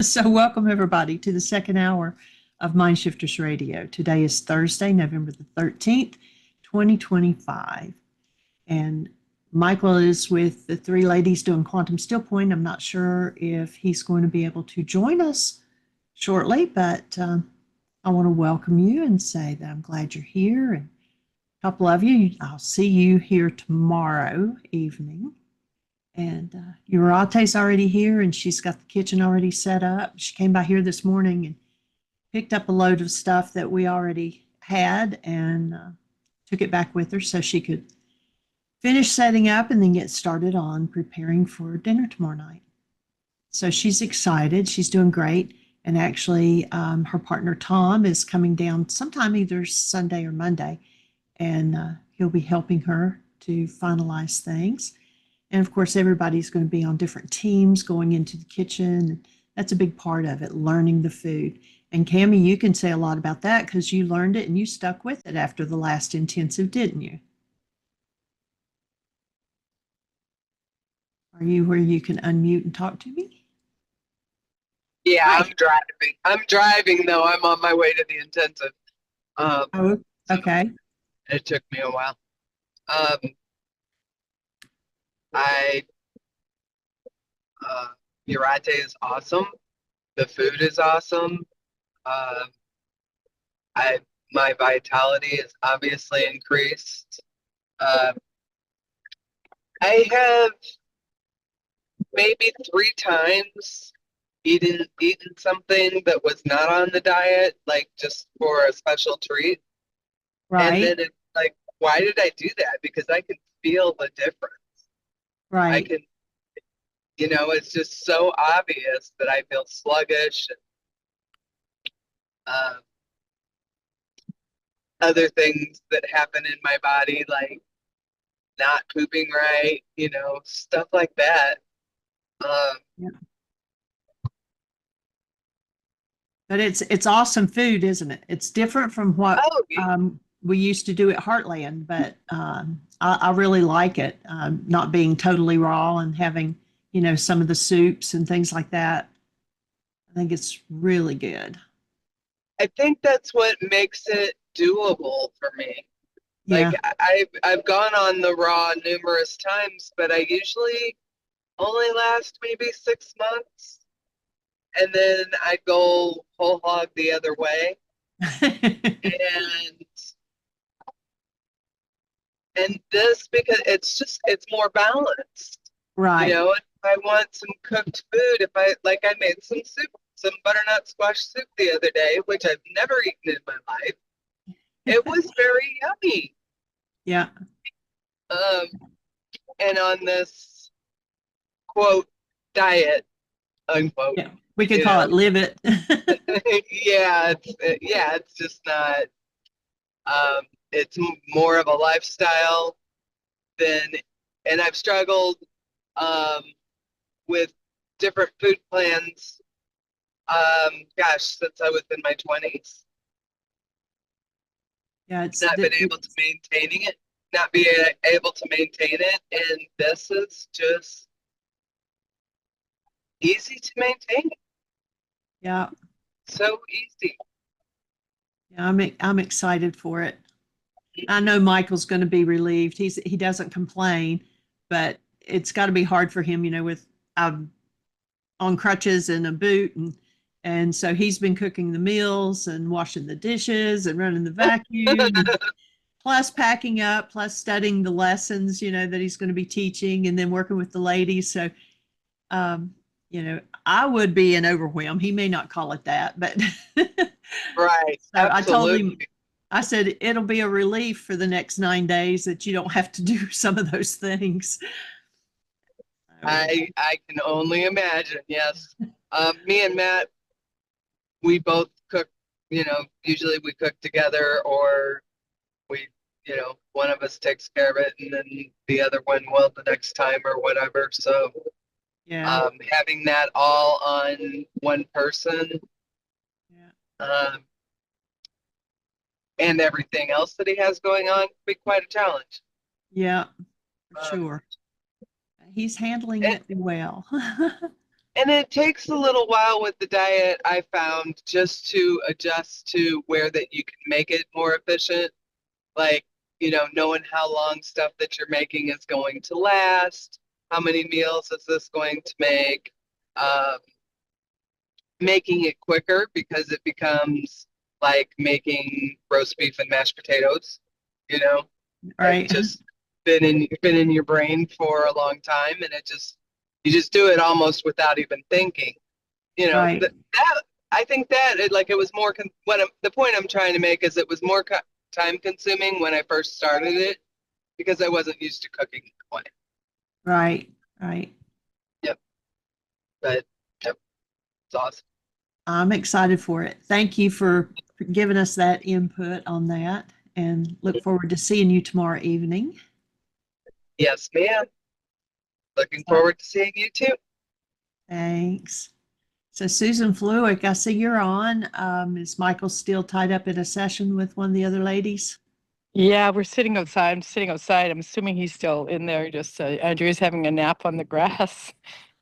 So, welcome everybody to the second hour of Mindshifters Radio. Today is Thursday, November the 13th, 2025. And Michael is with the three ladies doing Quantum StillPoint. I'm not sure if he's going to be able to join us shortly, but I want to welcome you and say that I'm glad you're here. And a couple of you, I'll see you here tomorrow evening. And Urate's already here, and she's got the kitchen already set up. She came by here this morning and picked up a load of stuff that we already had and took it back with her so she could finish setting up and then get started on preparing for dinner tomorrow night. So she's excited. She's doing great. And actually, her partner Tom is coming down sometime either Sunday or Monday, and he'll be helping her to finalize things. And of course, everybody's going to be on different teams going into the kitchen. That's a big part of it, learning the food. And Cammie, you can say a lot about that because you learned it and you stuck with it after the last intensive, didn't you? Are you where you can unmute and talk to me? Yeah, right. I'm driving though. I'm on my way to the intensive. Oh, okay. It took me a while. Urate is awesome. The food is awesome. My vitality is obviously increased. I have maybe 3 times eaten something that was not on the diet, like just for a special treat. Right. And then it's like, why did I do that? Because I can feel the difference. Right. I can, it's just so obvious that I feel sluggish. And, other things that happen in my body, like not pooping right, stuff like that. Yeah. But it's awesome food, isn't it? It's different from what we used to do at Heartland, but I really like it. Not being totally raw and having, some of the soups and things like that. I think it's really good. I think that's what makes it doable for me. Yeah. Like I've gone on the raw numerous times, but I usually only last maybe 6 months, and then I go whole hog the other way. and this, because it's more balanced. Right. If I want some cooked food, if I made some soup, some butternut squash soup the other day, which I've never eaten in my life. It was very yummy. Yeah. And on this quote diet, unquote. Yeah. We could call it live it. It's just not. It's more of a lifestyle and I've struggled with different food plans. Since I was in my 20s. Yeah, it's not been able to maintaining it, not being able to maintain it, and this is just easy to maintain. Yeah. So easy. Yeah, I'm excited for it. I know Michael's going to be relieved. He doesn't complain, but it's got to be hard for him, with on crutches and a boot, and so he's been cooking the meals and washing the dishes and running the vacuum, plus packing up, plus studying the lessons, that he's going to be teaching, and then working with the ladies. So, I would be an overwhelm. He may not call it that, but right. So absolutely. I told him, I said, it'll be a relief for the next 9 days that you don't have to do some of those things. I can only imagine. Yes. Me and Matt, we both cook, usually we cook together, or we, one of us takes care of it and then the other one will the next time or whatever. So yeah, having that all on one person, and everything else that he has going on could be quite a challenge. Yeah, for sure. He's handling it well. And it takes a little while with the diet, I found, just to adjust to where that you can make it more efficient. Like, knowing how long stuff that you're making is going to last, how many meals is this going to make, um, making it quicker because it becomes like making roast beef and mashed potatoes, that Right. just been in your brain for a long time, and you just do it almost without even thinking. Right. That I think that it was more the point I'm trying to make is it was more time consuming when I first started it because I wasn't used to cooking that way. Right. Right. Yep, but yep, it's awesome. I'm excited for it. Thank you for giving us that input on that and look forward to seeing you tomorrow evening. Yes, ma'am. Looking So, forward to seeing you too. thanks. So Susan Fluick, I see you're on. Is Michael still tied up in a session with one of the other ladies? Yeah, we're sitting outside. I'm sitting outside. I'm assuming he's still in there. Just Andrew's having a nap on the grass.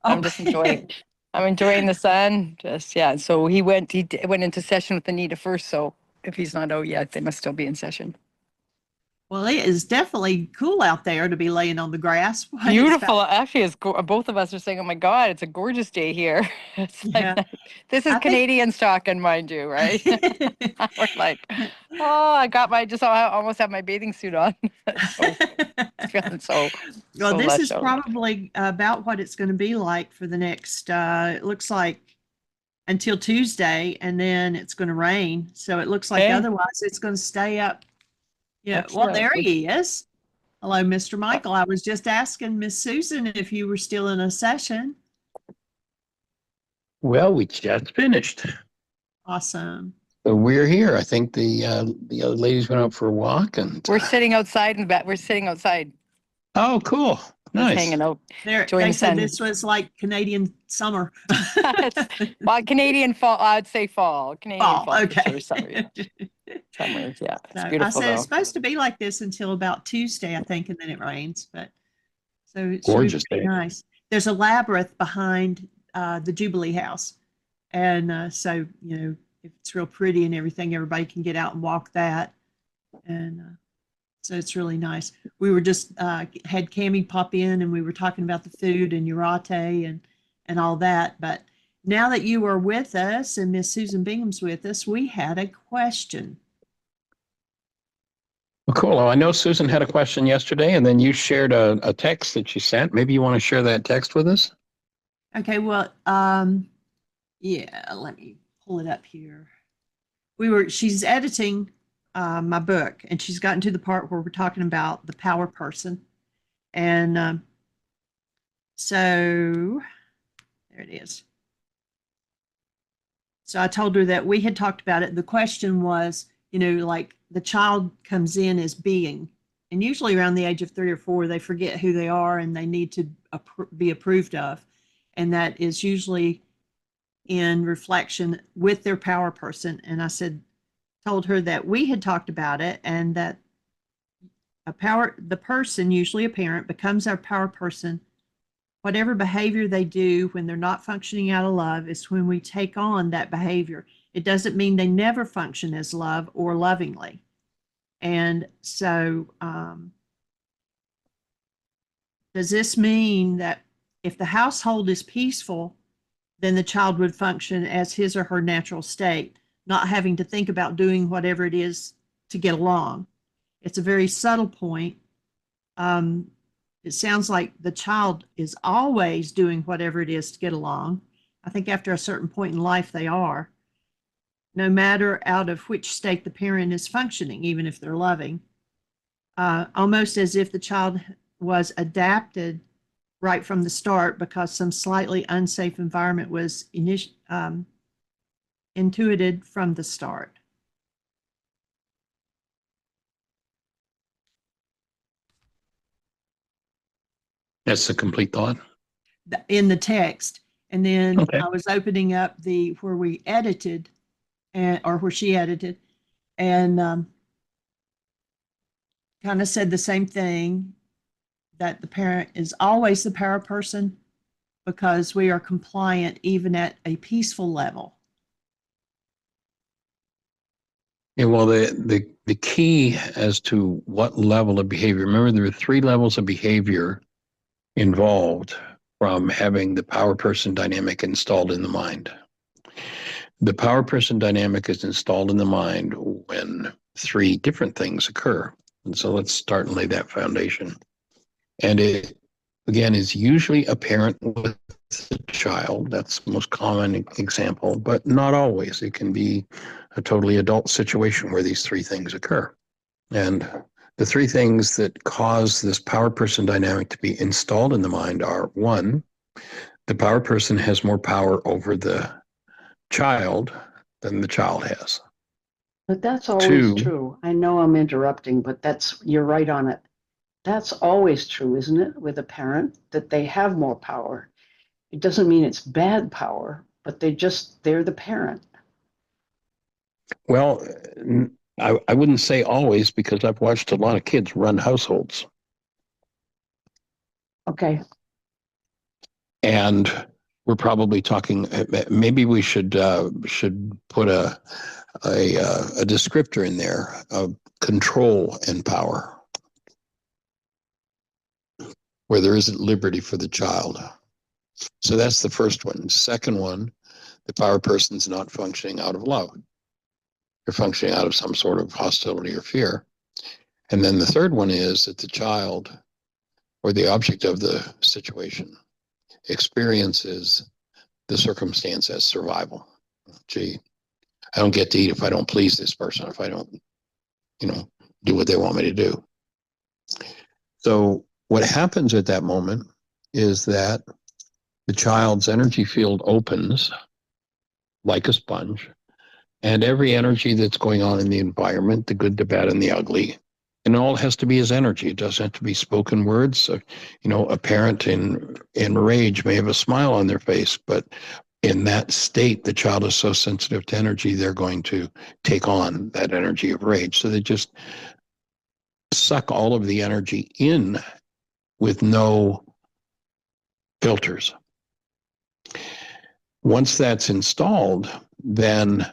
I'm just enjoying. I'm enjoying the sun. Just yeah. So he went. Went into session with Anita first. So if he's not out yet, they must still be in session. Well, it is definitely cool out there to be laying on the grass when it's about, Beautiful. Actually, both of us are saying, "Oh my God, it's a gorgeous day here." It's like yeah. this is I think Canadian talking, mind you, right? We're like, oh, I got my just I almost have my bathing suit on. So feeling Well, so this lush is out. probably about what it's going to be like for the next, it looks like until Tuesday, and then it's going to rain. So it looks like Okay, otherwise it's going to stay up. Yeah. Well, excellent. there he is. Hello, Mr. Michael. I was just asking Miss Susan if you were still in a session. Well, we just finished. Awesome. So we're here. I think the other ladies went out for a walk and We're sitting outside in the back. We're sitting outside, oh, cool. just Nice. hanging out, enjoying They the said sun. this was like Canadian summer. It's, well, Canadian fall. I'd say fall. Canadian Fall. fall for sure. Okay. Summer, yeah. Summer, yeah. It's So I beautiful said it's though. supposed to be like this until about Tuesday, I think, and then it rains. But so it should be Gorgeous pretty day. nice. There's a labyrinth behind the Jubilee House, and so if it's real pretty and everything, everybody can get out and walk that, and so it's really nice. We were just had Cammie pop in, and we were talking about the food and urate and all that. But now that you are with us and Miss Susan Bingham's with us, we had a question. Well, cool. Well, I know Susan had a question yesterday, and then you shared a text that you sent. Maybe you want to share that text with us? Okay, well, yeah, let me pull it up here. She's editing my book, and she's gotten to the part where we're talking about the power person. And so there it is. So I told her that we had talked about it. The question was, like the child comes in as being, and usually around the age of 3 or 4, they forget who they are and they need to be approved of. And that is usually in reflection with their power person. And I told her that we had talked about it and that the person, usually a parent, becomes our power person. Whatever behavior they do when they're not functioning out of love is when we take on that behavior. It doesn't mean they never function as love or lovingly. And so, does this mean that if the household is peaceful, then the child would function as his or her natural state, not having to think about doing whatever it is to get along? It's a very subtle point. It sounds like the child is always doing whatever it is to get along. I think after a certain point in life, they are, no matter out of which state the parent is functioning, even if they're loving, almost as if the child was adapted right from the start because some slightly unsafe environment was intuited from the start. That's the complete thought. In the text. And then Okay. I was opening up where we edited or where she edited and kind of said the same thing, that the parent is always the power person, because we are compliant even at a peaceful level. Yeah, well, the key as to what level of behavior, remember there are 3 levels of behavior involved from having the power person dynamic installed in the mind. The power person dynamic is installed in the mind when 3 different things occur. And so let's start and lay that foundation. And it, again, is usually apparent with the child. That's the most common example, but not always. It can be a totally adult situation where these 3 things occur. And the 3 things that cause this power person dynamic to be installed in the mind are: 1, the power person has more power over the child than the child has. But that's always 2, true. I know I'm interrupting, but you're right on it. That's always true, isn't it, with a parent, that they have more power. It doesn't mean it's bad power, but they're the parent. well, I wouldn't say always, because I've watched a lot of kids run households. Okay. And we're probably talking, maybe we should put a descriptor in there of control and power, where there isn't liberty for the child. So that's the first one. Second one, the power person's not functioning out of love. They're functioning out of some sort of hostility or fear. And then the third one is that the child, or the object of the situation, experiences the circumstance as survival. Gee, I don't get to eat if I don't please this person, if I don't, do what they want me to do. So what happens at that moment is that the child's energy field opens like a sponge, and every energy that's going on in the environment, the good, the bad, and the ugly, and it all has to be his energy. It doesn't have to be spoken words. So, a parent in rage may have a smile on their face, but in that state, the child is so sensitive to energy, they're going to take on that energy of rage. So they just suck all of the energy in with no filters. Once that's installed, then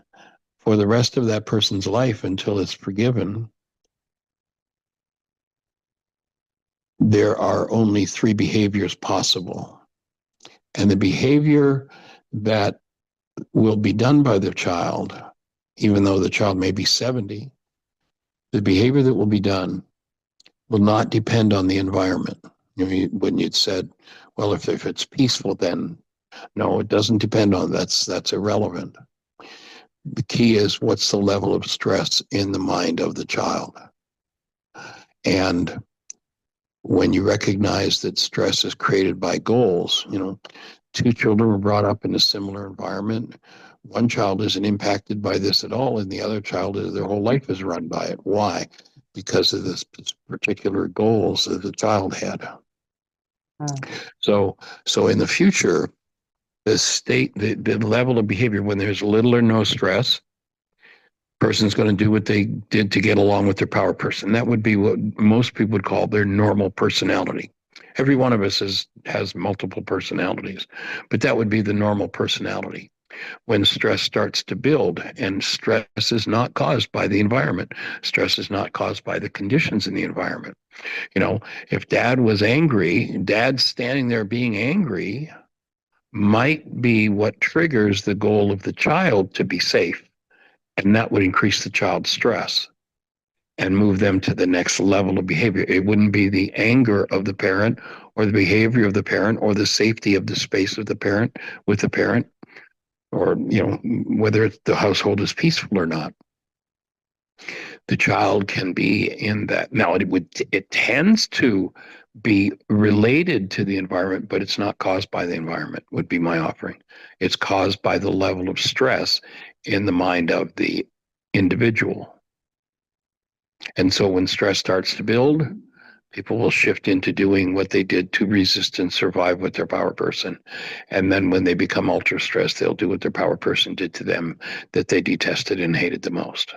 for the rest of that person's life, until it's forgiven, there are only 3 behaviors possible. And the behavior that will be done by the child, even though the child may be 70, the behavior that will be done will not depend on the environment. When you'd said, well, if it's peaceful, then no, it doesn't depend on that's irrelevant. The key is, what's the level of stress in the mind of the child? And when you recognize that stress is created by goals, 2 children were brought up in a similar environment. One child isn't impacted by this at all, and the other child, their whole life is run by it. Why? Because of this particular goals that the child had. So in the future, the level of behavior, when there's little or no stress, person's going to do what they did to get along with their power person. That would be what most people would call their normal personality. Every one of us has multiple personalities, but that would be the normal personality. When stress starts to build, and stress is not caused by the environment, stress is not caused by the conditions in the environment. If dad was angry, dad standing there being angry might be what triggers the goal of the child to be safe. And that would increase the child's stress and move them to the next level of behavior. It wouldn't be the anger of the parent, or the behavior of the parent, or the safety of the space of the parent with the parent, or, whether the household is peaceful or not. The child can be in that. Now, it tends to be related to the environment, but it's not caused by the environment, would be my offering. It's caused by the level of stress in the mind of the individual. And so when stress starts to build, people will shift into doing what they did to resist and survive with their power person. And then when they become ultra stressed, they'll do what their power person did to them that they detested and hated the most.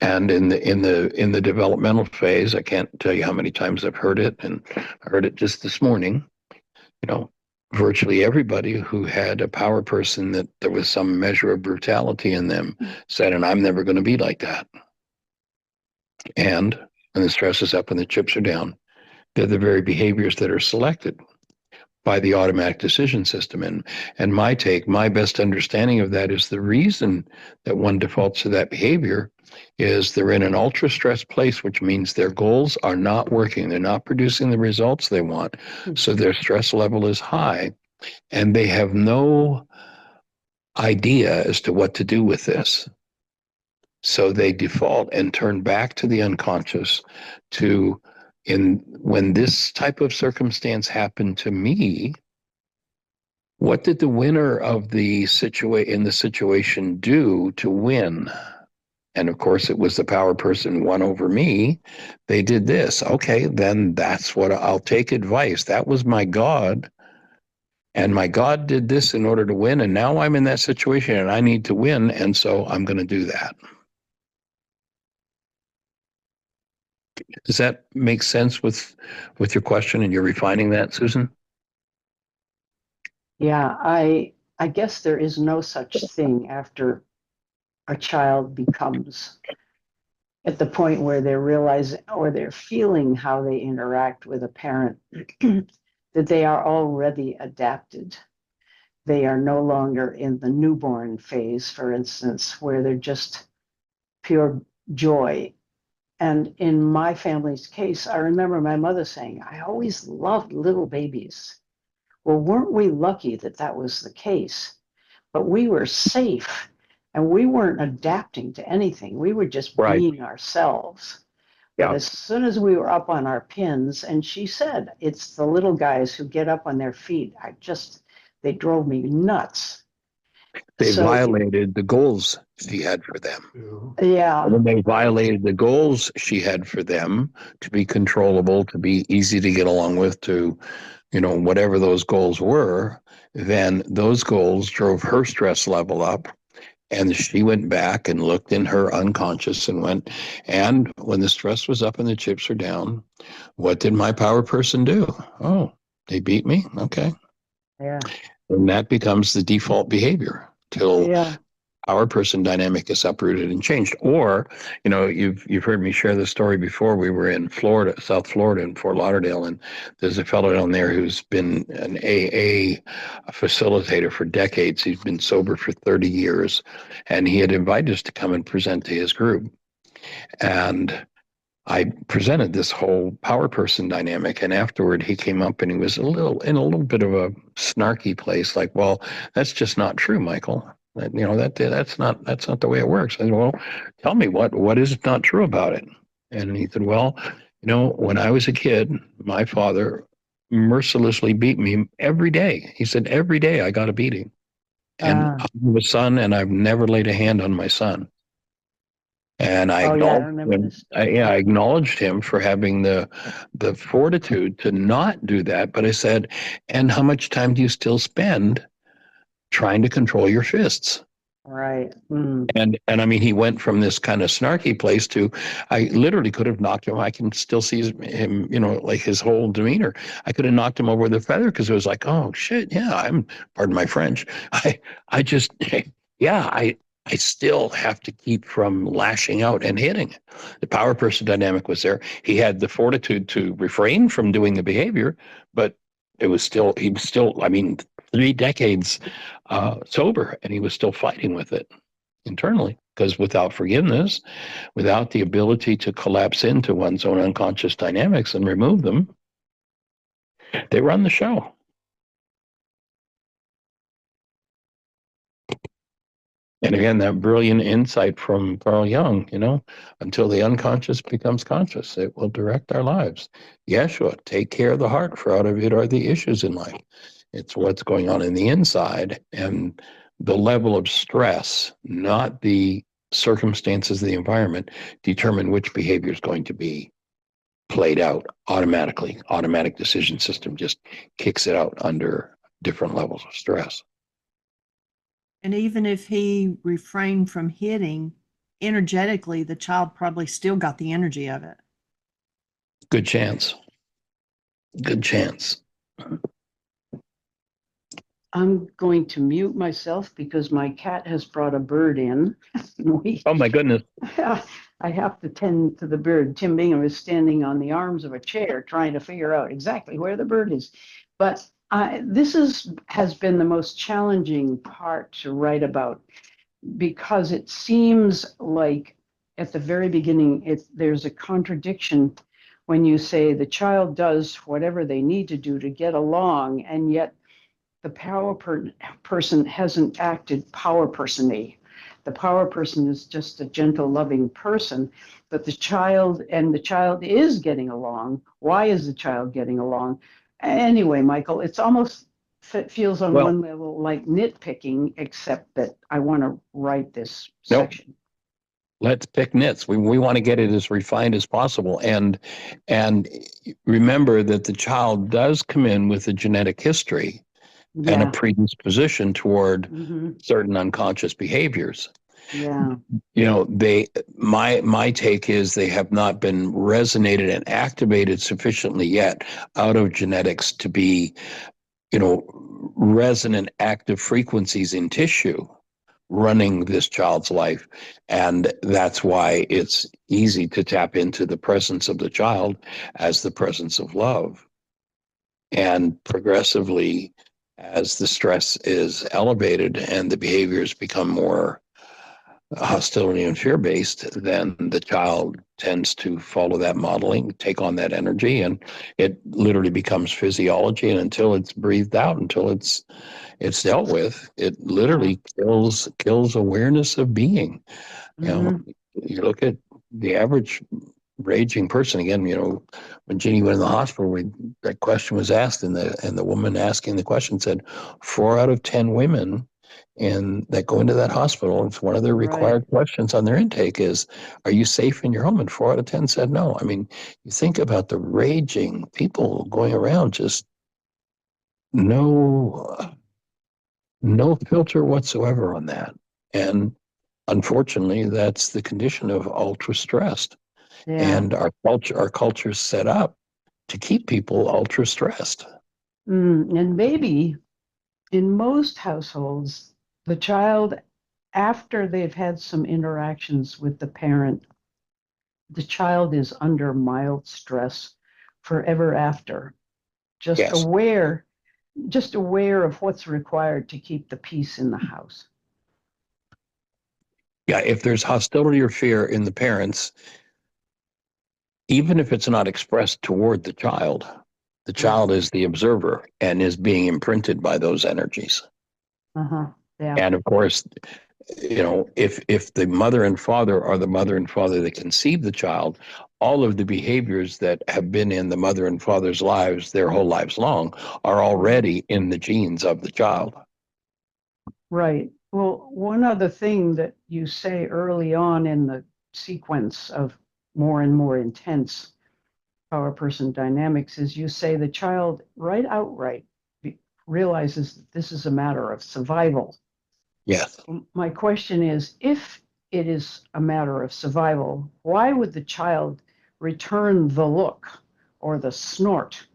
And in the developmental phase, I can't tell you how many times I've heard it, and I heard it just this morning. Virtually everybody who had a power person that there was some measure of brutality in them said, and I'm never going to be like that. And when the stress is up and the chips are down, they're the very behaviors that are selected by the automatic decision system. And my best understanding of that is the reason that one defaults to that behavior is they're in an ultra stressed place, which means their goals are not working. They're not producing the results they want. So their stress level is high and they have no idea as to what to do with this. So they default and turn back to the unconscious when this type of circumstance happened to me, what did the winner of the situation do to win? And of course, it was the power person won over me. They did this. Okay, then that's what I'll take advice. That was my God. And my God did this in order to win. And now I'm in that situation and I need to win. And so I'm going to do that. Does that make sense with your question and you're refining that, Susan? Yeah, I guess there is no such thing after a child becomes at the point where they're realizing or they're feeling how they interact with a parent that they are already adapted. They are no longer in the newborn phase, for instance, where they're just pure joy. And in my family's case, I remember my mother saying, I always loved little babies. Well, weren't we lucky that that was the case? But we were safe and we weren't adapting to anything. We were just being ourselves. But as soon as we were up on our pins, and she said, it's the little guys who get up on their feet. They drove me nuts. They violated the goals she had for them. Yeah. When they violated the goals she had for them to be controllable, to be easy to get along with, to, whatever those goals were, then those goals drove her stress level up. And she went back and looked in her unconscious and when the stress was up and the chips are down, what did my power person do? Oh, they beat me? Okay. Yeah. And that becomes the default behavior till our person dynamic is uprooted and changed. Or, you've heard me share this story before. We were in Florida, South Florida, in Fort Lauderdale, and there's a fellow down there who's been an AA facilitator for decades. He's been sober for 30 years, and he had invited us to come and present to his group. And I presented this whole power person dynamic, and afterward he came up and he was in a little bit of a snarky place, like, "Well, that's just not true, Michael. That's not the way it works." I said, "Well, tell me what is not true about it?" And he said, "Well, when I was a kid, my father mercilessly beat me every day." He said, "Every day I got a beating, and I'm a son, and I've never laid a hand on my son." And I acknowledged him for having the fortitude to not do that. But I said, "And how much time do you still spend trying to control your fists?" Right. And I mean, he went from this kind of snarky place to, I literally could have knocked him. I can still see him, like his whole demeanor. I could have knocked him over with a feather because it was like, oh shit, yeah, pardon my French. I just, yeah, I still have to keep from lashing out and hitting. The power person dynamic was there. He had the fortitude to refrain from doing the behavior, but he was still, I mean, 3 decades sober, and he was still fighting with it internally, because without forgiveness, without the ability to collapse into one's own unconscious dynamics and remove them, they run the show. And again, that brilliant insight from Carl Jung, until the unconscious becomes conscious, it will direct our lives. Yeshua, take care of the heart, for out of it are the issues in life. It's what's going on in the inside, and the level of stress, not the circumstances of the environment, determine which behavior is going to be played out automatically. Automatic decision system just kicks it out under different levels of stress. And even if he refrained from hitting, energetically, the child probably still got the energy of it. Good chance. Good chance. I'm going to mute myself because my cat has brought a bird in. Oh my goodness. I have to tend to the bird. Tim Bingham is standing on the arms of a chair trying to figure out exactly where the bird is. But has been the most challenging part to write about, because it seems like at the very beginning, there's a contradiction when you say the child does whatever they need to do to get along, and yet the person hasn't acted power person-y. The power person is just a gentle, loving person, but the child is getting along. Why is the child getting along? Anyway, Michael, it's almost feels on Well, one level like nitpicking, except that I want to write this Nope. section. Let's pick nits. We want to get it as refined as possible. And remember that the child does come in with a genetic history and a Yeah. predisposition toward hmm certain unconscious behaviors. Yeah. You know, my take is they have not been resonated and activated sufficiently yet out of genetics to be, resonant active frequencies in tissue running this child's life. And that's why it's easy to tap into the presence of the child as the presence of love. And progressively, as the stress is elevated and the behaviors become more hostility and fear based, then the child tends to follow that modeling, take on that energy, and it literally becomes physiology. And until it's breathed out, until it's dealt with, it literally kills awareness of being. hmm You look at the average raging person again. When Jeannie went in the hospital, that question was asked, and the woman asking the question said, 4 out of 10 women that go into that hospital, it's one of their required questions on their intake is, are you safe in your home? And 4 out of 10 said no. I mean, you think about the raging people going around, just no filter whatsoever on that. And unfortunately, that's the condition of ultra stressed. Yeah. And our culture is set up to keep people ultra stressed. And maybe in most households, the child, after they've had some interactions with the parent, the child is under mild stress forever after, just Yes. aware of what's required to keep the peace in the house. Yeah, if there's hostility or fear in the parents, even if it's not expressed toward the child is the observer and is being imprinted by those energies. Yeah. And of course, if the mother and father are the mother and father that conceived the child, all of the behaviors that have been in the mother and father's lives their whole lives long are already in the genes of the child. Right. Well, one other thing that you say early on in the sequence of more and more intense power person dynamics is you say the child outright realizes that this is a matter of survival. Yes. My question is, if it is a matter of survival, why would the child return the look or the snort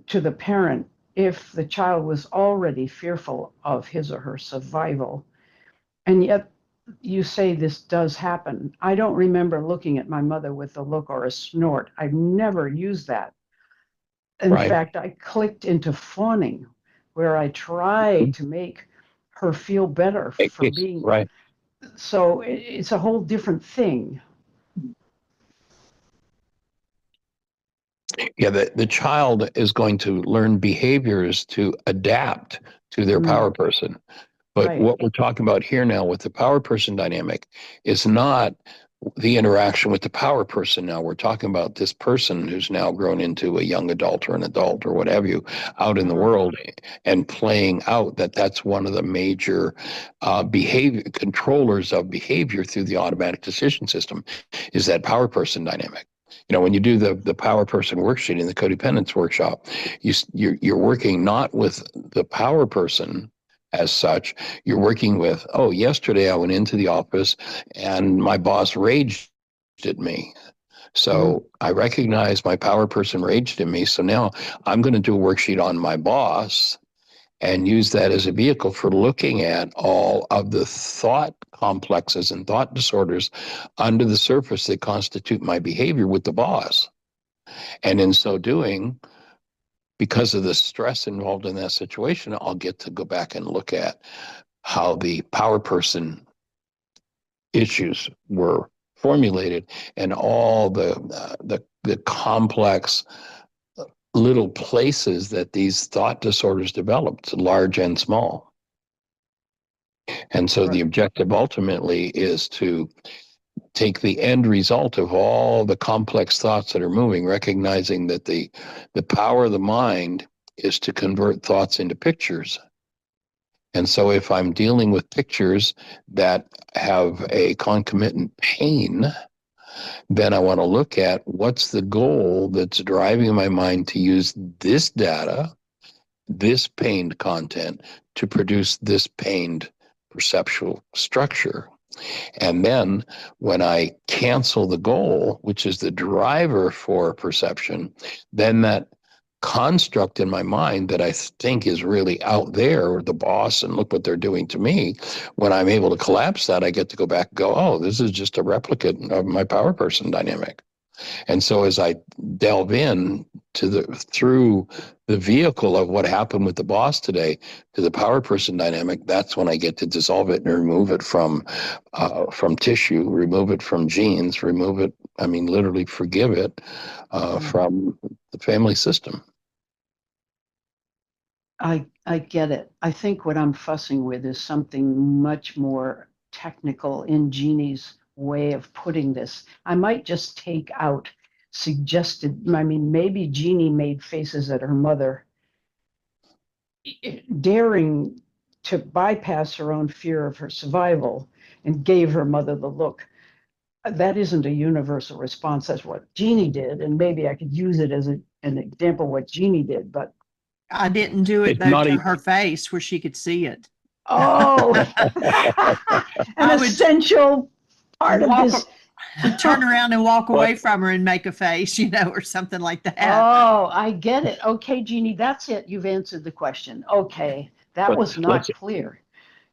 to the parent if the child was already fearful of his or her survival? And yet you say this does happen. I don't remember looking at my mother with a look or a snort. I've never used that. In fact, I clicked into fawning, where I try to make her feel better for being right. So it's a whole different thing. Yeah, the child is going to learn behaviors to adapt to their power person. But what we're talking about here now with the power person dynamic is not the interaction with the power person. Now we're talking about this person who's now grown into a young adult or an adult or what have you out in the world and playing out that's one of the major behavior controllers of behavior through the automatic decision system is that power person dynamic. When you do the power person worksheet in the codependence workshop, you're working not with the power person as such. You're working with, oh, yesterday I went into the office and my boss raged at me. So I recognize my power person raged at me. So now I'm going to do a worksheet on my boss and use that as a vehicle for looking at all of the thought complexes and thought disorders under the surface that constitute my behavior with the boss. And in so doing, because of the stress involved in that situation, I'll get to go back and look at how the power person issues were formulated and all the complex little places that these thought disorders developed, large and small. And so the objective ultimately is to take the end result of all the complex thoughts that are moving, recognizing that the power of the mind is to convert thoughts into pictures. And so if I'm dealing with pictures that have a concomitant pain, then I want to look at what's the goal that's driving my mind to use this data, this pained content, to produce this pained perceptual structure. And then when I cancel the goal, which is the driver for perception, then that construct in my mind that I think is really out there, the boss, and look what they're doing to me, when I'm able to collapse that, I get to go back and go, oh, this is just a replicate of my power person dynamic. And so as I delve in to through the vehicle of what happened with the boss today to the power person dynamic, that's when I get to dissolve it and remove it from tissue, remove it from genes, remove it, I mean, literally forgive it from the family system. I get it. I think what I'm fussing with is something much more technical in Jeannie's way of putting this. I might just take out suggested, I mean, maybe Jeannie made faces at her mother, daring to bypass her own fear of her survival, and gave her mother the look. That isn't a universal response. That's what Jeannie did. And maybe I could use it as an example of what Jeannie did, but I didn't do it It's though not to a- her face where she could see it. oh, an I would essential part of walk, this. turn around and walk But- away from her and make a face, or something like that. Oh, I get it. Okay, Jeannie, that's it. You've answered the question. Okay, that But was not clear.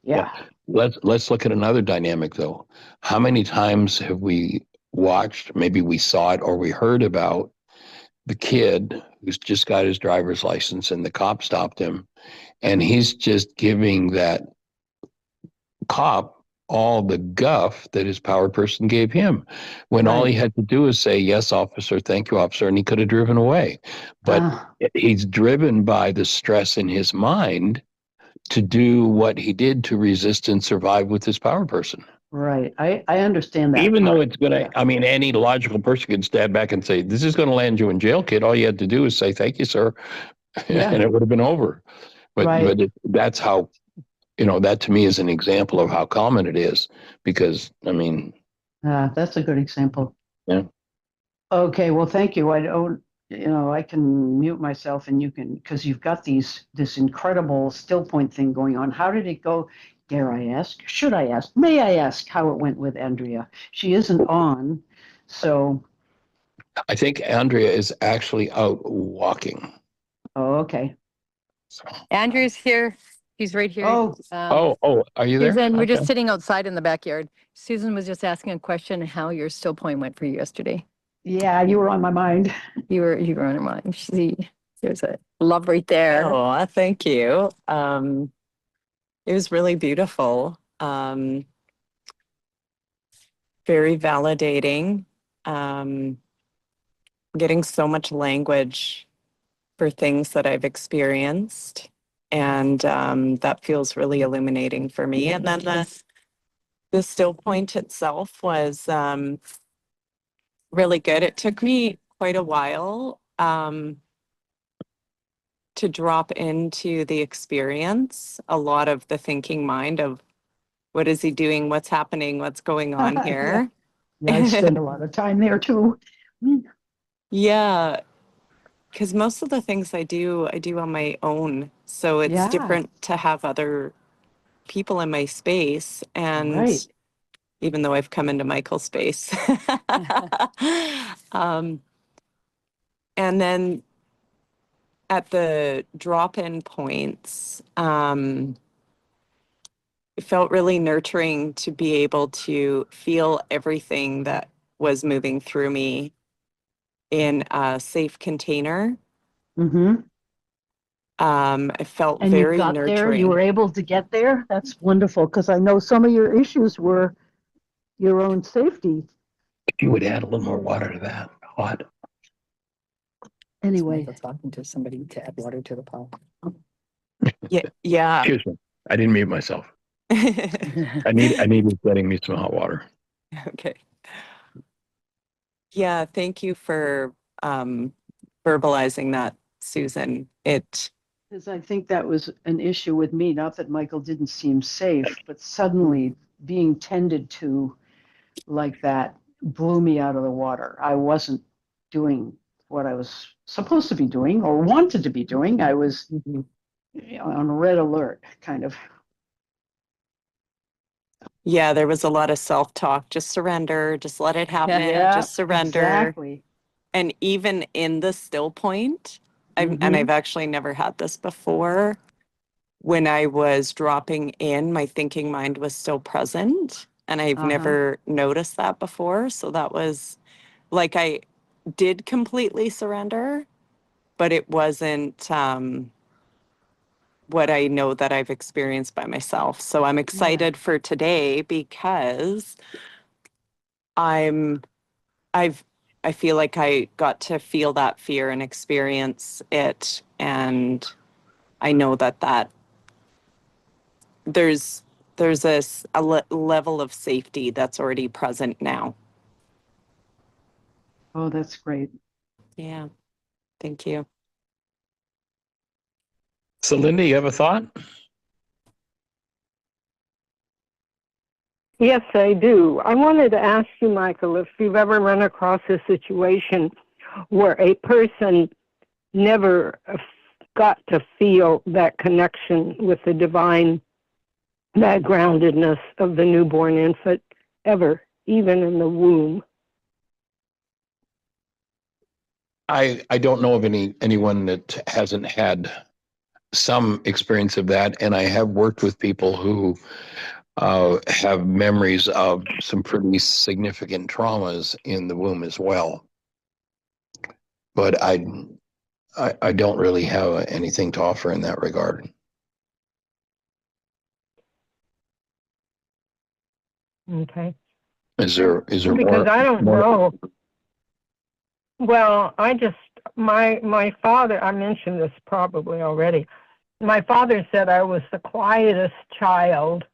Yeah. Let's look at another dynamic though. How many times have we watched, maybe we saw it or we heard about the kid who's just got his driver's license and the cop stopped him and he's just giving that cop all the guff that his power person gave him when all he had to do is say, yes, officer, thank you, officer, and he could have driven away. But he's driven by the stress in his mind to do what he did to resist and survive with his power person. Right. I understand that. Even though part. it's going to, I mean, any logical person could stand back and say, this is going to land you in jail, kid. All you had to do is say, thank you, sir. Yeah. And it would have been over. But, Right. that's how, that to me is an example of how common it is because, I mean. That's a good example. Yeah. Okay, well, thank you. I don't, I can mute myself and you can, because you've got this incredible still point thing going on. How did it go? Dare I ask? Should I ask? May I ask how it went with Andrea? She isn't on, so. I think Andrea is actually out walking. Oh, okay. Andrew's here. He's right here. Oh. Are you there? Susan, we're just Okay. sitting outside in the backyard. Susan was just asking a question, how your still point went for you yesterday. Yeah, you were on my mind. You were on her mind. See, there's a love right there. Oh, thank you. It was really beautiful. Very validating. Getting so much language for things that I've experienced. And that feels really illuminating for me. And then the still point itself was really good. It took me quite a while to drop into the experience, a lot of the thinking mind of what is he doing, what's happening, what's going on here. Yeah, I spend a lot of time there too. Yeah, because most of the things I do on my own. So it's Yeah. different to have other people in my space, and Right. even though I've come into Michael's space. um, and then at the drop-in points, it felt really nurturing to be able to feel everything that was moving through me in a safe container. Mm-hmm. It felt And you very got there, you nurturing. were able to get there. That's wonderful, because I know some of your issues were your own safety. If you would add a little more water to that, hot. Anyway, Michael talking to somebody to add water to the pot. Yeah. Excuse me. I didn't mute myself. I needed getting me some hot water. Okay. Yeah, thank you for verbalizing that, Susan. because I think that was an issue with me, not that Michael didn't seem safe, but suddenly being tended to like that blew me out of the water. I wasn't doing what I was supposed to be doing or wanted to be doing. I was on red alert, kind of. Yeah, there was a lot of self-talk. Just surrender, just let it happen, Yeah, just surrender. exactly. And even in the still point, and Mhm. I've actually never had this before, when I was dropping in, my thinking mind was still present. And I've never noticed that before. So that was like I did completely surrender, but it wasn't what I know that I've experienced by myself. So I'm excited for today because I'm I've I feel like I got to feel that fear and experience it, and I know that there's a level of safety that's already present now. Oh, that's great. Yeah, thank you. So, Linda, you have a thought? Yes, I do. I wanted to ask you, Michael, if you've ever run across a situation where a person never got to feel that connection with the divine, that groundedness of the newborn infant ever, even in the womb. I don't know of anyone that hasn't had some experience of that, and I have worked with people who have memories of some pretty significant traumas in the womb as well. But I don't really have anything to offer in that regard. Okay. Is there Because more? I don't know. Well, my father, I mentioned this probably already. My father said I was the quietest child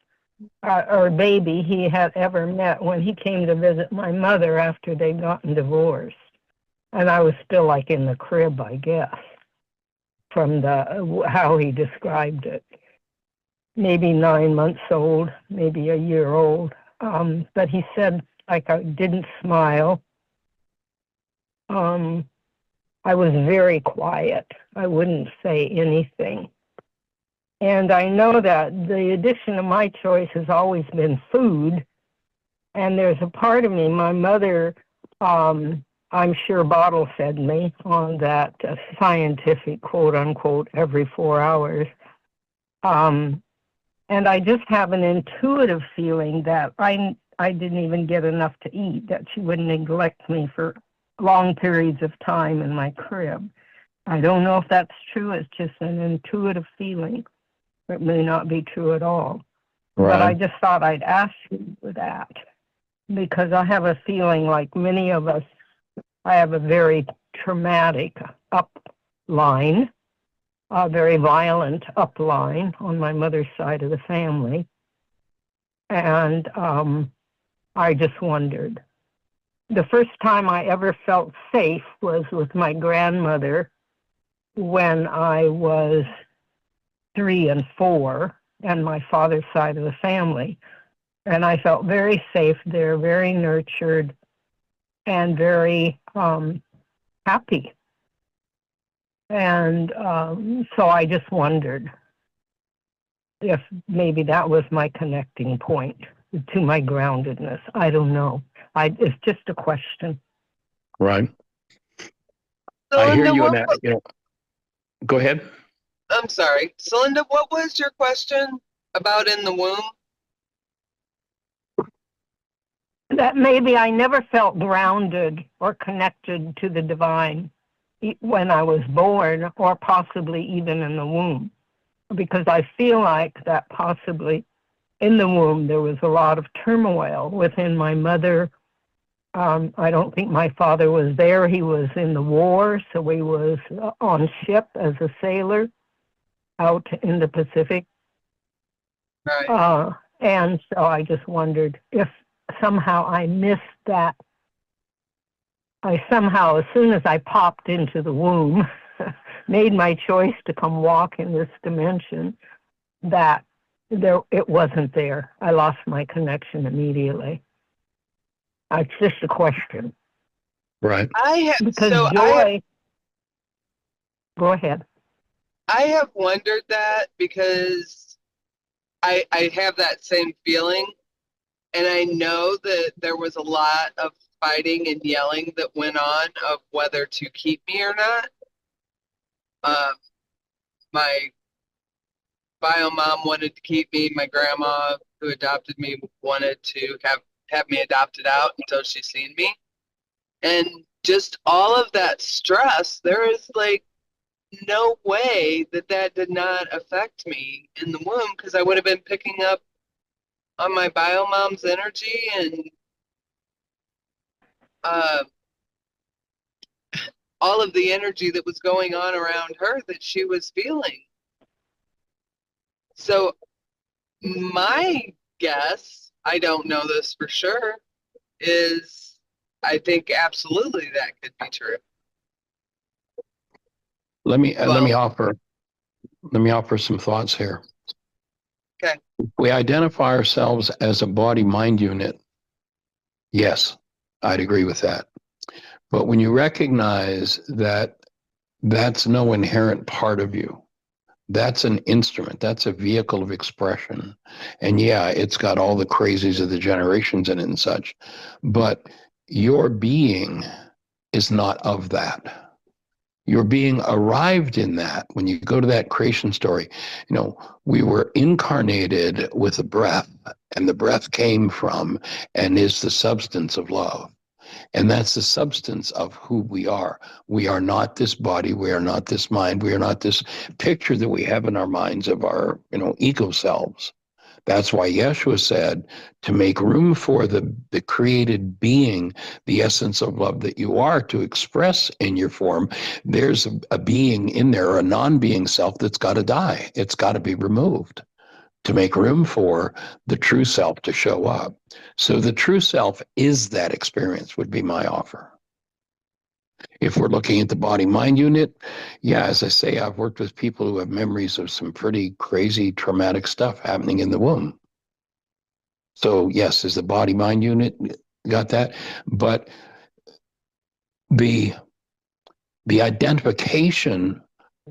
or baby he had ever met when he came to visit my mother after they'd gotten divorced. And I was still like in the crib, I guess, from how he described it. Maybe 9 months old, maybe a year old. But he said, like, I didn't smile. I was very quiet. I wouldn't say anything. And I know that the addiction of my choice has always been food. And there's a part of me, my mother, I'm sure bottle fed me on that scientific quote unquote every 4 hours. And I just have an intuitive feeling that I didn't even get enough to eat, that she would neglect me for long periods of time in my crib. I don't know if that's true. It's just an intuitive feeling. It may not be true at all. Right. But I just thought I'd ask you for that, because I have a feeling, like many of us, I have a very traumatic upline, a very violent upline on my mother's side of the family. And I just wondered. The first time I ever felt safe was with my grandmother when I was 3 and 4, and my father's side of the family. And I felt very safe there, very nurtured, and very happy. And so I just wondered if maybe that was my connecting point to my groundedness. I don't know. It's just a question. Right. So I hear Linda, you in that, you know, go ahead. I'm sorry. So Linda, what was your question about in the womb? That maybe I never felt grounded or connected to the divine when I was born, or possibly even in the womb, because I feel like that possibly in the womb there was a lot of turmoil within my mother. I don't think my father was there. He was in the war, so he was on ship as a sailor out in the Pacific. Right. And so I just wondered if somehow I missed that. I somehow, as soon as I popped into the womb, made my choice to come walk in this dimension, that it wasn't there. I lost my connection immediately. It's just a question. Right. Because So joy. Go ahead. I have wondered that because I have that same feeling, and I know that there was a lot of fighting and yelling that went on of whether to keep me or not. My bio mom wanted to keep me. My grandma, who adopted me, wanted to have me adopted out until she's seen me. And just all of that stress, there is like no way that that did not affect me in the womb, because I would have been picking up on my bio mom's energy and uh, all of the energy that was going on around her that she was feeling. So my guess, I don't know this for sure, is I think absolutely that could be true. Let me Well, offer some thoughts here. okay. We identify ourselves as a body-mind unit. Yes, I'd agree with that. But when you recognize that that's no inherent part of you, that's an instrument, that's a vehicle of expression. And yeah, it's got all the crazies of the generations in it and such. But your being is not of that. Your being arrived in that. When you go to that creation story, you know, we were incarnated with a breath, and the breath came from and is the substance of love. And that's the substance of who we are. We are not this body. We are not this mind. We are not this picture that we have in our minds of our, you know, ego selves. That's why Yeshua said to make room for the created being, the essence of love that you are, to express in your form. There's a being in there, or a non-being self, that's got to die. It's got to be removed to make room for the true self to show up. So the true self is that experience, would be my offer. If we're looking at the body-mind unit, yeah, as I say, I've worked with people who have memories of some pretty crazy, traumatic stuff happening in the womb. So yes, is the body-mind unit got that? But the identification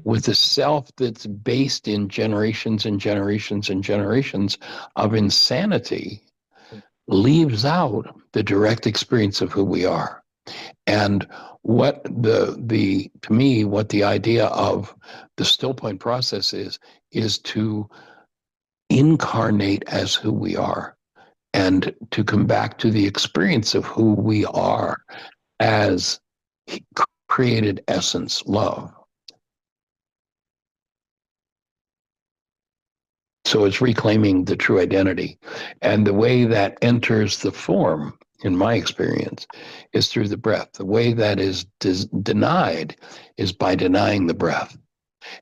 with the self that's based in generations and generations and generations of insanity leaves out the direct experience of who we are. And what to me, what the idea of the still point process is to incarnate as who we are, and to come back to the experience of who we are as created essence, love. So it's reclaiming the true identity. And the way that enters the form, in my experience, is through the breath. The way that is denied is by denying the breath.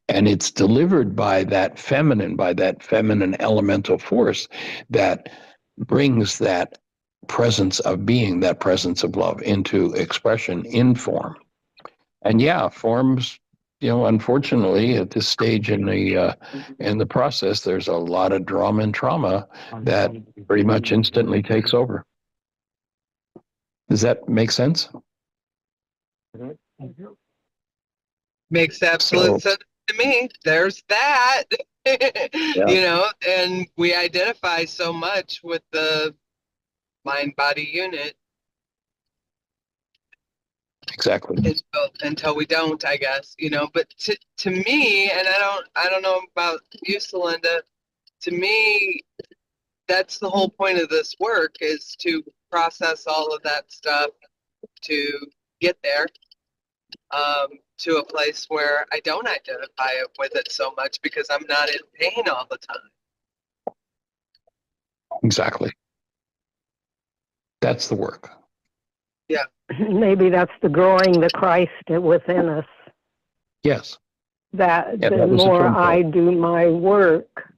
And it's delivered by that feminine elemental force that brings that presence of being, that presence of love, into expression in form. And yeah, forms, you know, unfortunately at this stage in the process, there's a lot of drama and trauma that pretty much instantly takes over. Does that make sense? Makes absolute sense to me. There's that. You know, and we identify so much with the mind body unit Exactly. until we don't, I guess, you know. But to me, and I don't know about you, Celinda, to me, that's the whole point of this work, is to process all of that stuff to get there, to a place where I don't identify with it so much because I'm not in pain all the time. Exactly. That's the work. Yeah. Maybe that's the growing the Christ within us. Yes. That Yeah, the that was the more term for it. I do my work,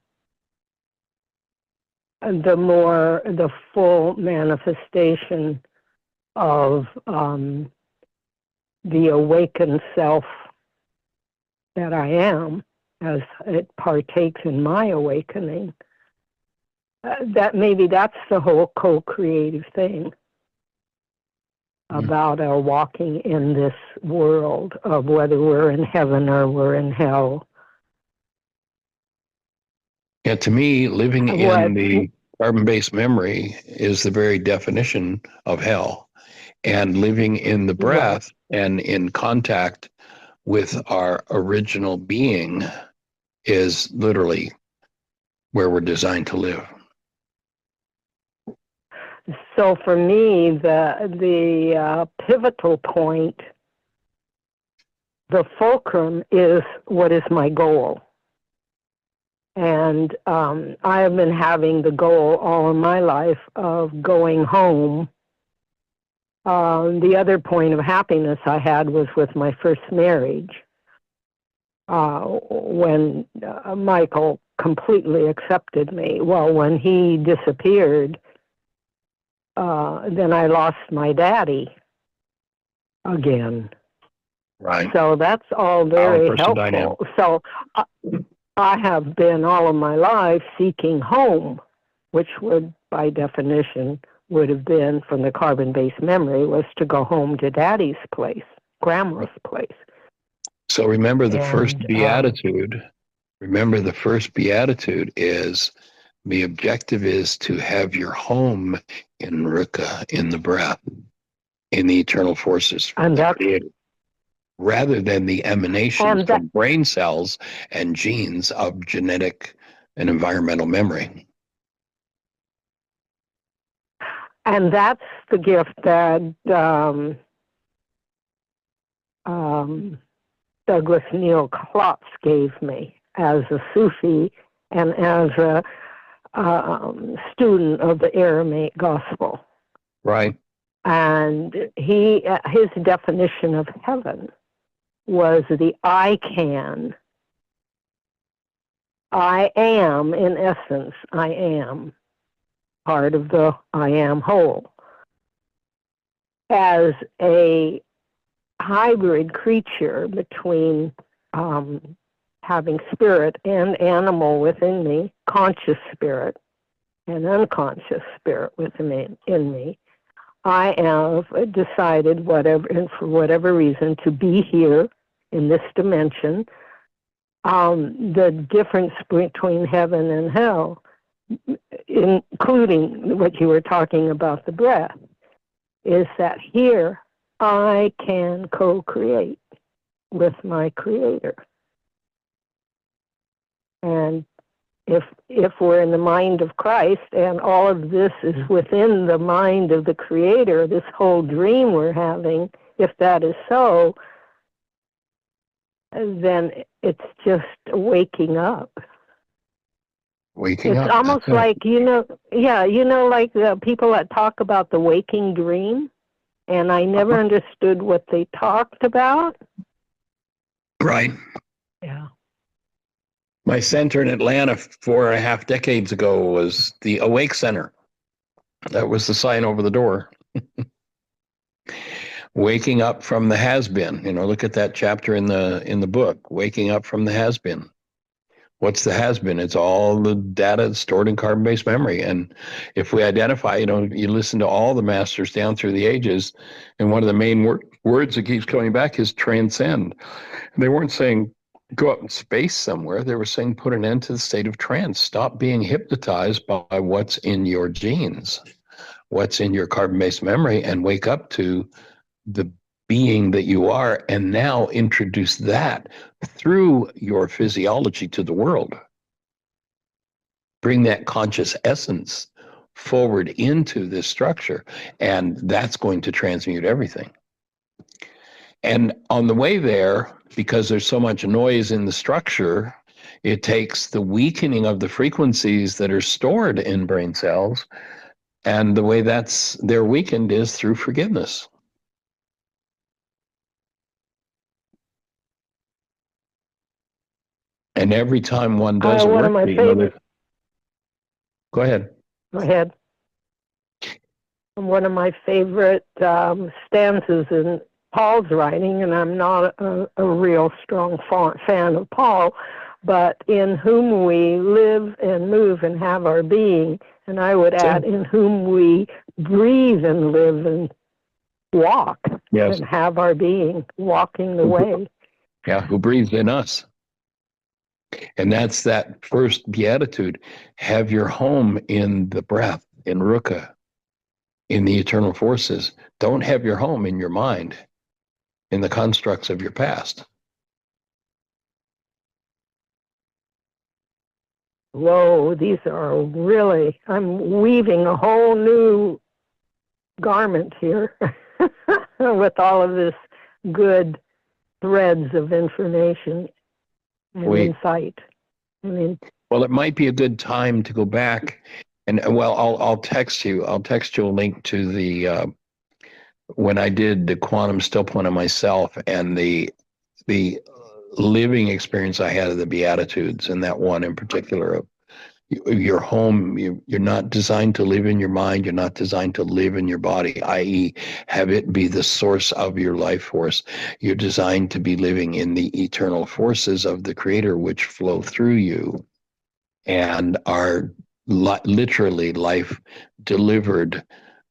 the more the full manifestation of the awakened self that I am, as it partakes in my awakening. That maybe that's the whole co-creative thing about our walking in this world of whether we're in heaven or we're in hell. Yeah, to me, living in the carbon-based memory is the very definition of hell. And living in the breath and in contact with our original being is literally where we're designed to live. So for me, the pivotal point, the fulcrum, is what is my goal. And I have been having the goal all of my life of going home. The other point of happiness I had was with my first marriage, when Michael completely accepted me. Well, when he disappeared, then I lost my daddy again. Right. So that's all very helpful. Dynamic. So I have been all of my life seeking home, which would, by definition, would have been from the carbon-based memory, was to go home to daddy's place, grandma's place. So remember the first beatitude. Remember the first beatitude is the objective is to have your home in Ruka, in the breath, in the eternal forces from the Creator, rather than the emanations from brain cells and genes of genetic and environmental memory. And that's the gift that Douglas Neal Klotz gave me as a Sufi and as a student of the Aramaic gospel. Right. And his definition of heaven was the I can. I am, in essence, I am part of the I am whole. As a hybrid creature between having spirit and animal within me, conscious spirit and unconscious spirit within me, I have decided, for whatever reason, to be here in this dimension. The difference between heaven and hell, including what you were talking about, the breath, is that here I can co-create with my Creator. And if we're in the mind of Christ and all of this is within the mind of the Creator, this whole dream we're having, if that is so, then it's just waking up. Waking up. It's almost like, like the people that talk about the waking dream, and I never understood what they talked about. Right. Yeah. My center in Atlanta 4.5 decades ago was the Awake Center. That was the sign over the door. Waking up from the has-been. Look at that chapter in the book, Waking Up from the Has-Been. What's the has-been? It's all the data stored in carbon-based memory. And if we identify, you listen to all the masters down through the ages, and one of the main words that keeps coming back is transcend. They weren't saying go up in space somewhere, they were saying put an end to the state of trance. Stop being hypnotized by what's in your genes, what's in your carbon-based memory, and wake up to the being that you are, and now introduce that through your physiology to the world. Bring that conscious essence forward into this structure, and that's going to transmute everything. And on the way there, because there's so much noise in the structure, it takes the weakening of the frequencies that are stored in brain cells, and the way they're weakened is through forgiveness. And every time one does a one of my worksheet, favorite. go ahead. Go ahead. One of my favorite stanzas in Paul's writing, and I'm not a real strong fan of Paul, but in whom we live and move and have our being, and I would add, in whom we breathe and live and walk and have our being, walking the way. Yeah, who breathes in us. And that's that first beatitude. Have your home in the breath, in Ruka, in the eternal forces. Don't have your home in your mind, in the constructs of your past. Whoa, these are really, I'm weaving a whole new garment here with all of this good threads of information and insight. I mean, well, it might be a good time to go back and, well, I'll text you. I'll text you a link to the when I did the Quantum StillPoint on myself and the living experience I had of the Beatitudes, and that one in particular of your home. You're not designed to live in your mind. You're not designed to live in your body, i.e., have it be the source of your life force. You're designed to be living in the eternal forces of the Creator, which flow through you and are literally life delivered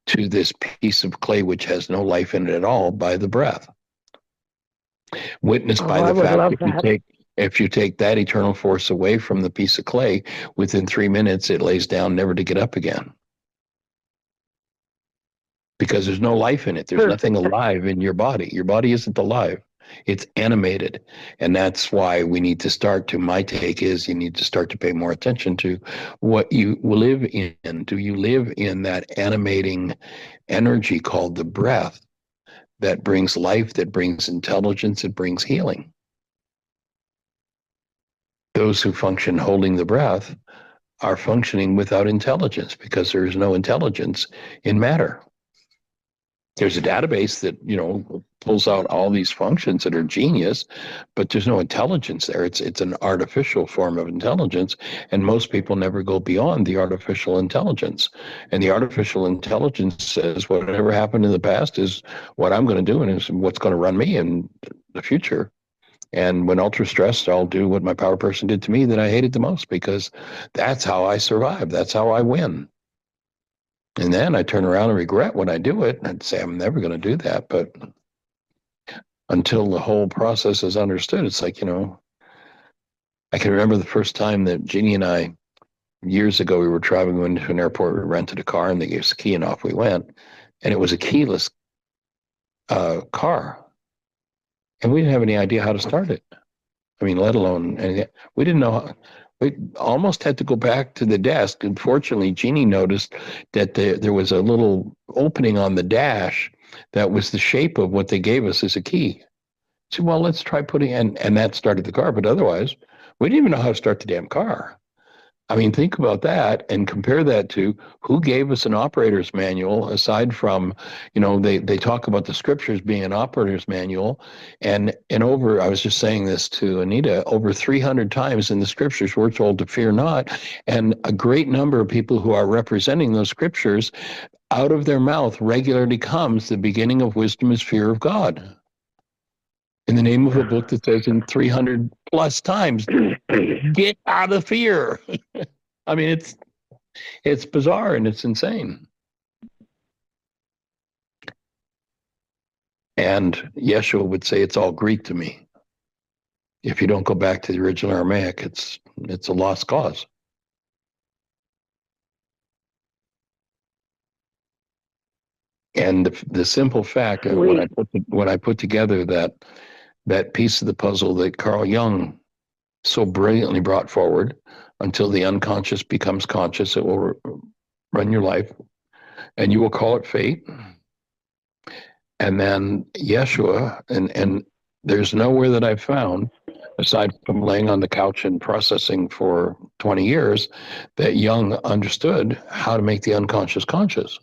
to this piece of clay which has no life in it at all by the breath. Witnessed by the fact if you take that eternal force away from the piece of clay, within 3 minutes it lays down never to get up again. Because there's no life in it. There's nothing alive in your body. Your body isn't alive. It's animated. And that's why we need to start to, my take is, you need to start to pay more attention to what you live in. Do you live in that animating energy called the breath that brings life, that brings intelligence, that brings healing? Those who function holding the breath are functioning without intelligence because there is no intelligence in matter. There's a database that, pulls out all these functions that are genius, but there's no intelligence there. It's an artificial form of intelligence, and most people never go beyond the artificial intelligence. And the artificial intelligence says whatever happened in the past is what I'm going to do and is what's going to run me in the future. And when ultra stressed, I'll do what my power person did to me that I hated the most, because that's how I survive. That's how I win. And then I turn around and regret when I do it. And I'd say, I'm never going to do that. But until the whole process is understood, it's like, I can remember the first time that Jeanie and I, years ago, we were traveling into an airport. We rented a car and they gave us a key and off we went. And it was a keyless car. And we didn't have any idea how to start it. I mean, let alone anything. We didn't know how. We almost had to go back to the desk. Unfortunately, Jeanie noticed that there was a little opening on the dash that was the shape of what they gave us as a key. She said, well, let's try putting in, and that started the car. But otherwise, we didn't even know how to start the damn car. I mean, think about that and compare that to who gave us an operator's manual, aside from, they talk about the scriptures being an operator's manual. And over, I was just saying this to Anita, over 300 times in the scriptures, we're told to fear not. And a great number of people who are representing those scriptures, out of their mouth regularly comes, the beginning of wisdom is fear of God. In the name of a book that says in 300 plus times, get out of fear. I mean, it's bizarre and it's insane. And Yeshua would say it's all Greek to me. if you don't go back to the original Aramaic, it's a lost cause. And the simple fact of when I put together that piece of the puzzle that Carl Jung so brilliantly brought forward, until the unconscious becomes conscious, it will run your life, and you will call it fate. And then Yeshua, and there's nowhere that I've found, aside from laying on the couch and processing for 20 years, that Jung understood how to make the unconscious conscious.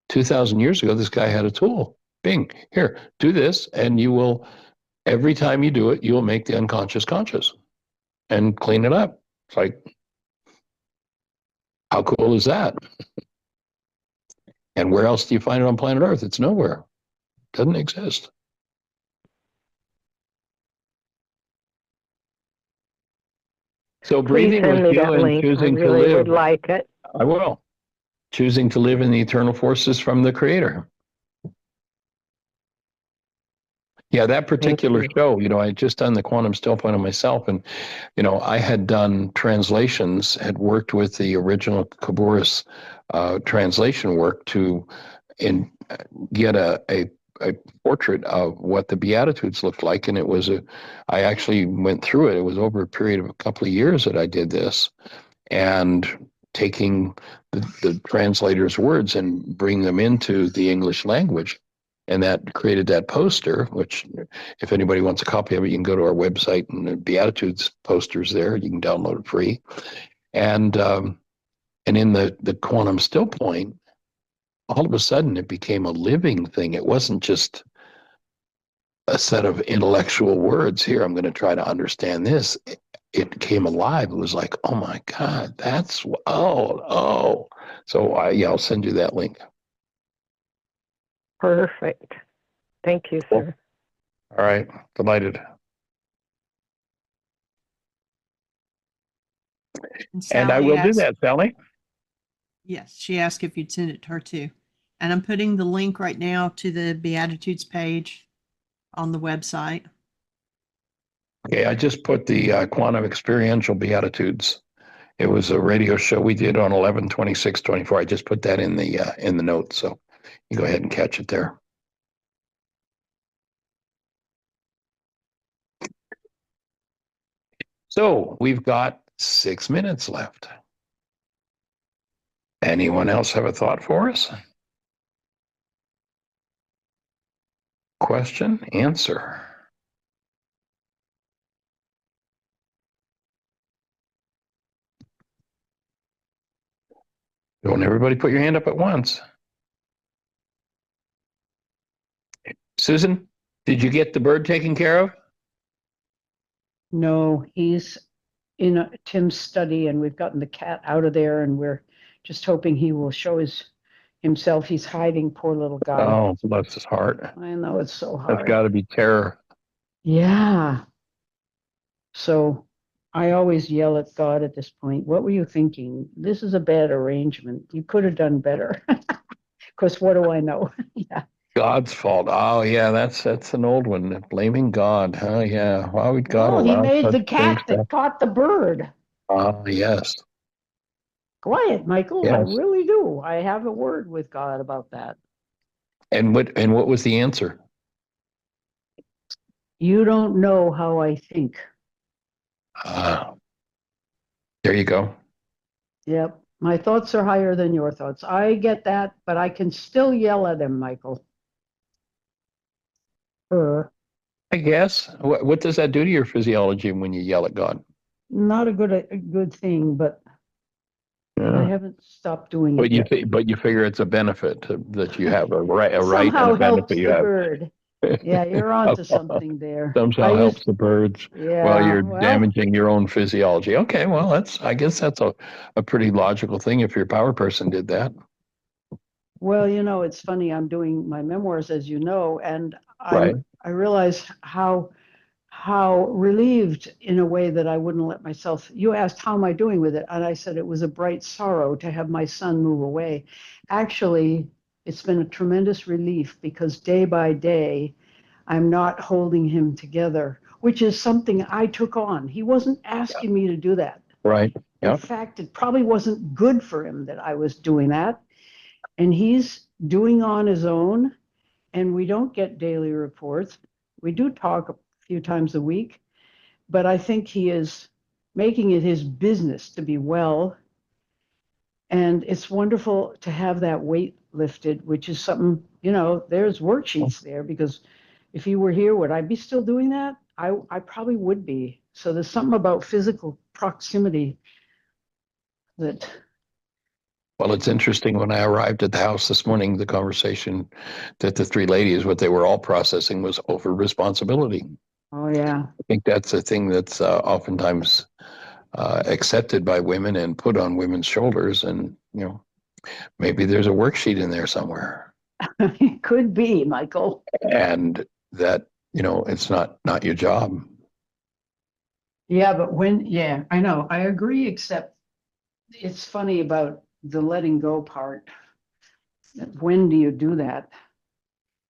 2,000 years ago, this guy had a tool. Bing, here, do this, and you will, every time you do it, you will make the unconscious conscious and clean it up. It's like, how cool is that? And where else do you find it on planet Earth? It's nowhere. It doesn't exist. So Please breathing send with me you that and link. I choosing to really would live. like it. I will. Choosing to live in the eternal forces from the Creator. Yeah, that particular you. show, I had just done the Quantum StillPoint on myself, and I had done translations, had worked with the original Kaburis translation work to get a portrait of what the Beatitudes looked like, and I actually went through it. It was over a period of a couple of years that I did this, and taking the translator's words and bring them into the English language. And that created that poster, which if anybody wants a copy of it, you can go to our website, and the Beatitudes poster's there. You can download it free. And in the Quantum StillPoint, all of a sudden it became a living thing. It wasn't just a set of intellectual words. Here, I'm going to try to understand this. It came alive. It was like, oh my God, oh. So I'll send you that link. Perfect. Thank you, sir. All right. Delighted. And I Sally will do asked- that, Sally. Yes, she asked if you'd send it to her too. And I'm putting the link right now to the Beatitudes page on the website. Okay, I just put the Quantum Experiential Beatitudes. It was a radio show we did on 11/26/24. I just put that in the notes, so you go ahead and catch it there. So we've got 6 minutes left. Anyone else have a thought for us? Question, answer. Don't everybody put your hand up at once. Susan, did you get the bird taken care of? No, he's in Tim's study, and we've gotten the cat out of there, and we're just hoping he will show himself. He's hiding, poor little guy. Oh, bless his heart. I know, it's so That's hard. got to be terror. Yeah. So I always yell at God at this point. What were you thinking? This is a bad arrangement. You could have done better. Of course, what do I know? Yeah. God's fault. Oh, yeah, that's an old one. Blaming God. Oh, yeah. Why would God Well, he allow made such the things cat to that caught the bird. Ah, yes. Quiet, Michael. I Yes. really do. I have a word with God about that. And what was the answer? You don't know how I think. Ah, there you go. Yep. My thoughts are higher than your thoughts. I get that, but I can still yell at him, Michael. I guess. What does that do to your physiology when you yell at God? Not a good thing, but I haven't stopped doing it yet. But you figure it's a benefit that you have a right and Somehow a helps benefit you the have. bird. Yeah, you're onto something there. Somehow helps the birds while Yeah, you're well, damaging your own physiology. Okay, well, I guess that's a pretty logical thing if your power person did that. well, it's funny. I'm doing my memoirs, as you know, and Right. I realize how relieved in a way that I wouldn't let myself. You asked, how am I doing with it? And I said it was a bright sorrow to have my son move away. Actually, it's been a tremendous relief, because day by day, I'm not holding him together, which is something I took on. He wasn't asking me to do that. Right. In Yeah. fact, it probably wasn't good for him that I was doing that. And he's doing on his own, and we don't get daily reports. We do talk a few times a week, but I think he is making it his business to be well. And it's wonderful to have that weight lifted, which is something, there's worksheets there, because if he were here, would I be still doing that? I probably would be. So there's something about physical proximity that, Well, it's interesting. When I arrived at the house this morning, the conversation that the three ladies, what they were all processing was over responsibility. oh yeah, I think that's a thing that's oftentimes accepted by women and put on women's shoulders. And, maybe there's a worksheet in there somewhere. it could be, Michael. And that, it's not your job. Yeah, but yeah, I know, I agree, except it's funny about the letting go part. When do you do that?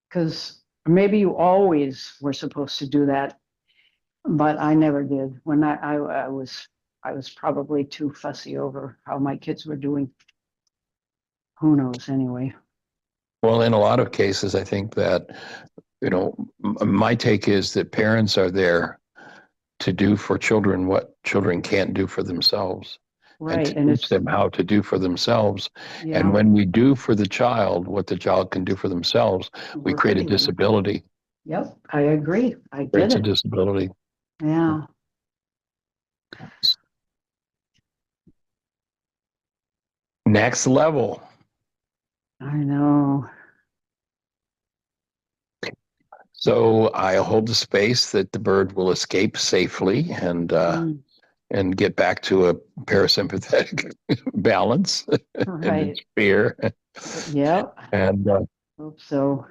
Because maybe you always were supposed to do that, but I never did. When I was probably too fussy over how my kids were doing. Who knows anyway? Well, in a lot of cases, I think that, my take is that parents are there to do for children what children can't do for themselves, and Right, to and teach it's, them how to do for themselves. yeah, And when we do for the child what the child can do for themselves, we we're create a hurting them. disability. Yep, I agree. I get Creates a it. disability. Yeah. Next level. I know. So I hold the space that the bird will escape safely and Mm, get back to a parasympathetic balance and right. its fear. Yep. And Hope so.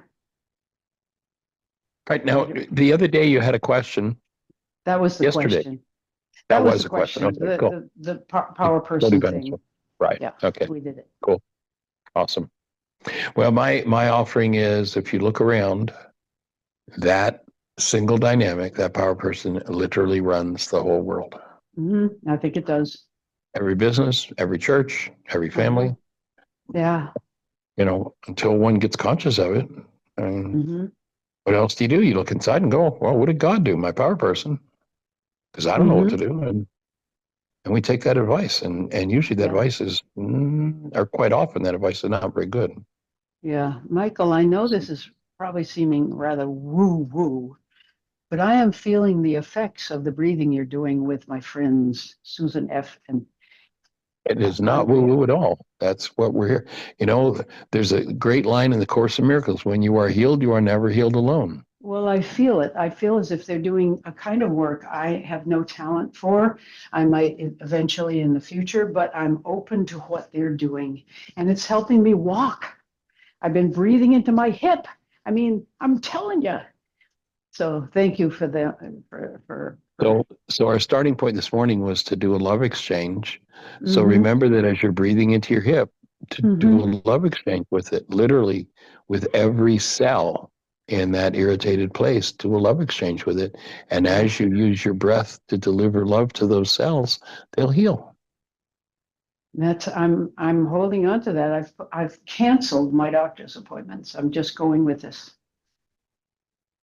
right now, the other day you had a question. That was the Yesterday. question. That That was was the a question. question. Okay, cool. The power Totally person balanced. thing. Right. Yeah. Okay. We did it. Awesome. Well, my offering is, if you look around, that single dynamic, that power person literally runs the whole world. I think it does. Every business, every church, every family, Yeah. until one gets conscious of it. hmm What else do? You look inside and go, well, what did God do? My power person. Because I don't know what to do. And we take that advice. And usually that Yeah. advice is, or quite often that advice is not very good. Yeah. Michael, I know this is probably seeming rather woo-woo, but I am feeling the effects of the breathing you're doing with my friends, Susan F. and It is not Andrea. woo-woo at all. That's what we're here. There's a great line in the Course in Miracles: when you are healed, you are never healed alone. Well, I feel it. I feel as if they're doing a kind of work I have no talent for. I might eventually in the future, but I'm open to what they're doing. And it's helping me walk. I've been breathing into my hip. I mean, I'm telling you. So thank you for So our starting point this morning was to do a love exchange. So Mhm. remember that as you're breathing into your hip, to do a love exchange with it, literally with every cell in that irritated place, do a love exchange with it. And as you use your breath to deliver love to those cells, they'll heal. I'm holding on to that. I've canceled my doctor's appointments. I'm just going with this.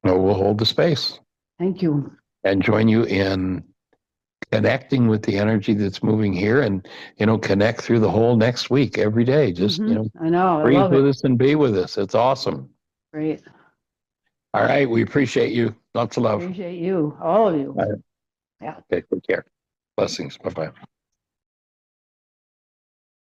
No, we'll hold the space Thank you. and join you in connecting with the energy that's moving here, and connect through the whole next week every day. Just I know. I breathe love with it. us and be with us. It's awesome. Great. All right, we appreciate you. Lots of love. Appreciate you, all of you. All right. Yeah. Okay, take care. Blessings. Bye-bye.